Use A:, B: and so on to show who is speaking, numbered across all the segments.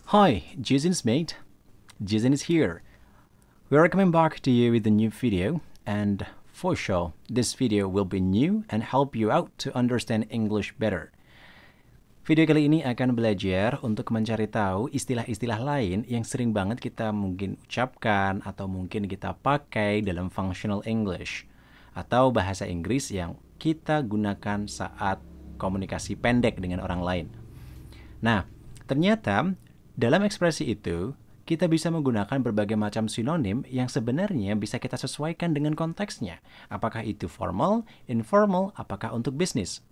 A: Hi, Jason's mate. Jason is here. We are coming back to you with a new video, and for sure, this video will be new and help you out to understand English better. Video kali ini akan belajar untuk mencari tahu istilah-istilah lain yang sering banget kita mungkin ucapkan atau mungkin kita pakai dalam functional English atau bahasa Inggris yang kita gunakan saat komunikasi pendek dengan orang lain. Nah, ternyata dalam ekspresi itu kita bisa menggunakan berbagai macam sinonim yang sebenarnya bisa kita sesuaikan dengan konteksnya. Apakah itu formal, informal, apakah untuk bisnis.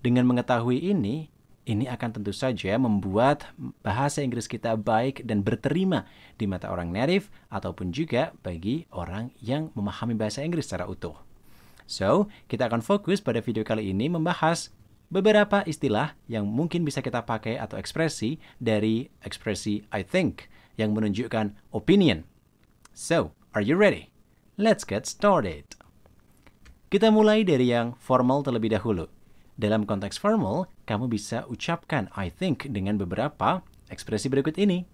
A: Dengan mengetahui ini akan tentu saja membuat bahasa Inggris kita baik dan berterima di mata orang native ataupun juga bagi orang yang memahami bahasa Inggris secara utuh. So, kita akan fokus pada video kali ini membahas beberapa istilah yang mungkin bisa kita pakai atau ekspresi dari ekspresi I think yang menunjukkan opinion. So, are you ready? Let's get started. Kita mulai dari yang formal terlebih dahulu. Dalam konteks formal, kamu bisa ucapkan I think dengan beberapa ekspresi berikut ini.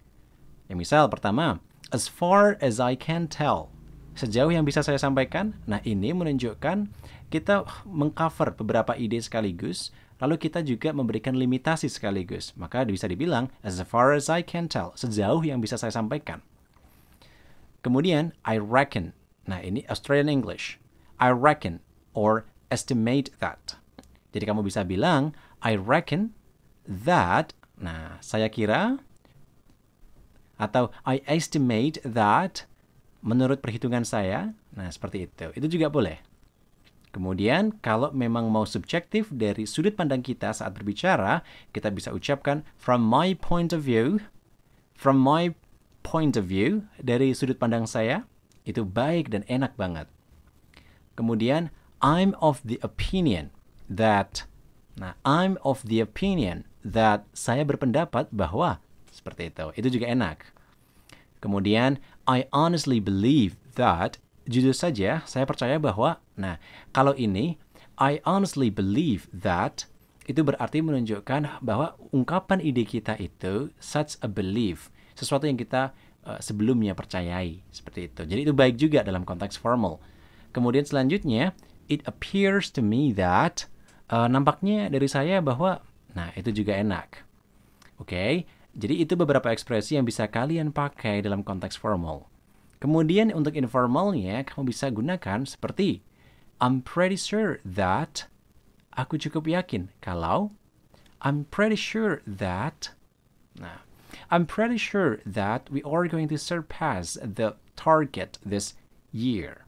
A: Yang misal pertama, as far as I can tell. Sejauh yang bisa saya sampaikan, nah ini menunjukkan kita mengcover beberapa ide sekaligus, lalu kita juga memberikan limitasi sekaligus. Maka bisa dibilang, as far as I can tell, sejauh yang bisa saya sampaikan. Kemudian, I reckon. Nah ini Australian English. I reckon or estimate that. Jadi kamu bisa bilang, I reckon that, nah saya kira, atau I estimate that, menurut perhitungan saya, nah seperti itu. Itu juga boleh. Kemudian, kalau memang mau subjektif dari sudut pandang kita saat berbicara, kita bisa ucapkan from my point of view, dari sudut pandang saya, itu baik dan enak banget. Kemudian, I'm of the opinion that, saya berpendapat bahwa, seperti itu. Itu juga enak. Kemudian, I honestly believe that, jujur saja, saya percaya bahwa, nah, kalau ini, I honestly believe that, itu berarti menunjukkan bahwa ungkapan ide kita itu such a belief, sesuatu yang kita sebelumnya percayai, seperti itu. Jadi itu baik juga dalam konteks formal. Kemudian selanjutnya, it appears to me that, nampaknya dari saya bahwa, nah, itu juga enak. Oke, jadi itu beberapa ekspresi yang bisa kalian pakai dalam konteks formal. Kemudian untuk informalnya, kamu bisa gunakan seperti I'm pretty sure that, aku cukup yakin kalau, I'm pretty sure that, nah, I'm pretty sure that we are going to surpass the target this year.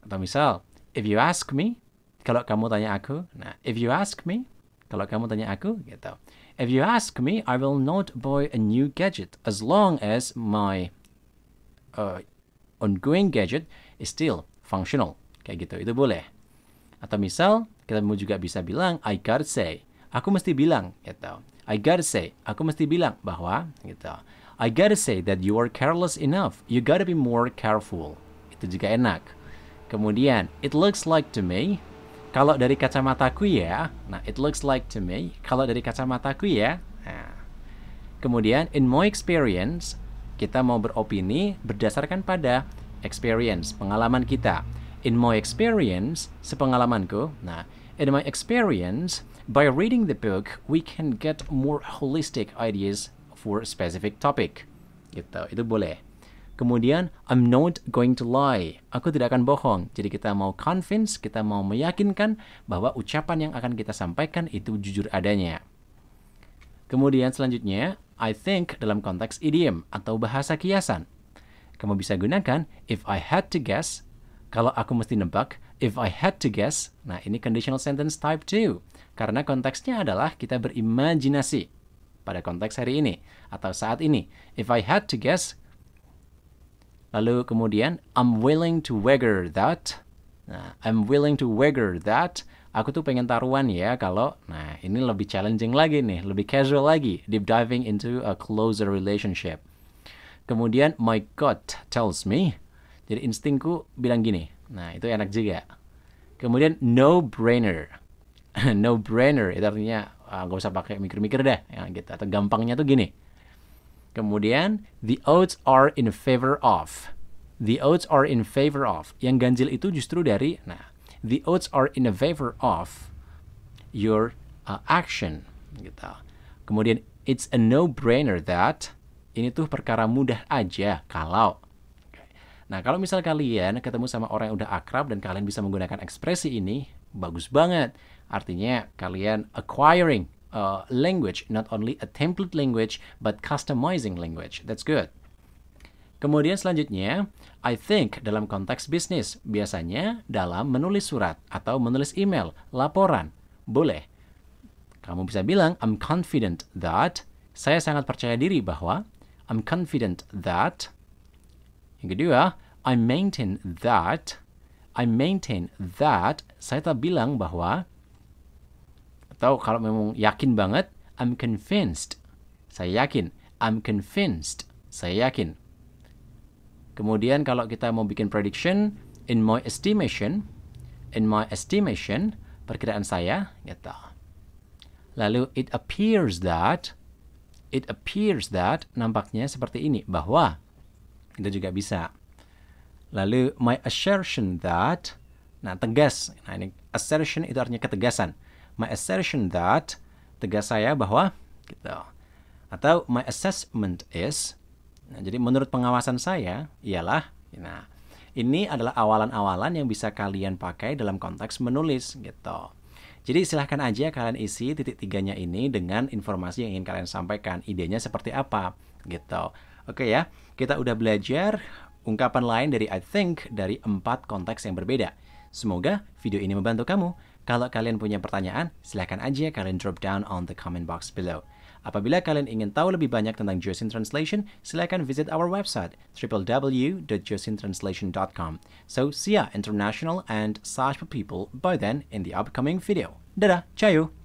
A: Atau misal, if you ask me, kalau kamu tanya aku, nah, if you ask me, kalau kamu tanya aku, gitu. If you ask me, I will not buy a new gadget as long as my ongoing gadget is still functional. Kayak gitu, itu boleh. Atau misal, kita juga bisa bilang, I gotta say, aku mesti bilang, gitu. I gotta say, aku mesti bilang bahwa, gitu. I gotta say that you are careless enough. You gotta be more careful. Itu juga enak. Kemudian, it looks like to me, kalau dari kacamataku ya, nah, it looks like to me, kalau dari kacamataku ya, nah. Kemudian, in my experience, kita mau beropini berdasarkan pada experience, pengalaman kita. In my experience, sepengalamanku, nah, in my experience, by reading the book, we can get more holistic ideas for a specific topic. Gitu, itu boleh. Kemudian, I'm not going to lie. Aku tidak akan bohong. Jadi kita mau convince, kita mau meyakinkan bahwa ucapan yang akan kita sampaikan itu jujur adanya. Kemudian selanjutnya, I think dalam konteks idiom atau bahasa kiasan. Kamu bisa gunakan, if I had to guess, kalau aku mesti nebak, if I had to guess, nah ini conditional sentence type 2. Karena konteksnya adalah kita berimajinasi pada konteks hari ini atau saat ini. If I had to guess, lalu kemudian, I'm willing to wager that. Nah, I'm willing to wager that. Aku tuh pengen taruhan ya kalau, nah ini lebih challenging lagi nih, lebih casual lagi, deep diving into a closer relationship. Kemudian, my gut tells me. Jadi instingku bilang gini. Nah, itu enak juga. Kemudian, no-brainer. No-brainer, itu artinya nggak usah pakai mikir-mikir deh. Ya, gitu. Atau gampangnya tuh gini. Kemudian, the odds are in favor of. The odds are in favor of. Yang ganjil itu justru dari, the odds are in favor of your action. Gitu. Kemudian, it's a no-brainer that, ini tuh perkara mudah aja kalau. Nah, kalau misal kalian ketemu sama orang yang udah akrab dan kalian bisa menggunakan ekspresi ini, bagus banget. Artinya, kalian acquiring language, not only a template language, but customizing language. That's good. Kemudian selanjutnya, I think dalam konteks bisnis, biasanya dalam menulis surat atau menulis email, laporan, boleh. Kamu bisa bilang, I'm confident that, saya sangat percaya diri bahwa, I'm confident that. Yang kedua, I maintain that, saya tak bilang bahwa, atau kalau memang yakin banget, I'm convinced. Saya yakin. I'm convinced. Saya yakin. Kemudian kalau kita mau bikin prediction, in my estimation, perkiraan saya, gitu. Lalu it appears that, nampaknya seperti ini, bahwa, itu juga bisa. Lalu my assertion that, tegas. Nah, ini assertion itu artinya ketegasan. My assertion that, tegas saya bahwa, gitu. Atau my assessment is, jadi menurut pengawasan saya, ialah, ini adalah awalan-awalan yang bisa kalian pakai dalam konteks menulis, gitu. Jadi silahkan aja kalian isi titik tiganya ini dengan informasi yang ingin kalian sampaikan. Idenya seperti apa, gitu. Oke ya, kita udah belajar ungkapan lain dari I think dari 4 konteks yang berbeda. Semoga video ini membantu kamu. Kalau kalian punya pertanyaan, silahkan aja kalian drop down on the comment box below. Apabila kalian ingin tahu lebih banyak tentang Josin Translation, silahkan visit our website www.josintranslation.com. So, see ya international and Sash for people by then in the upcoming video. Dadah, ciao!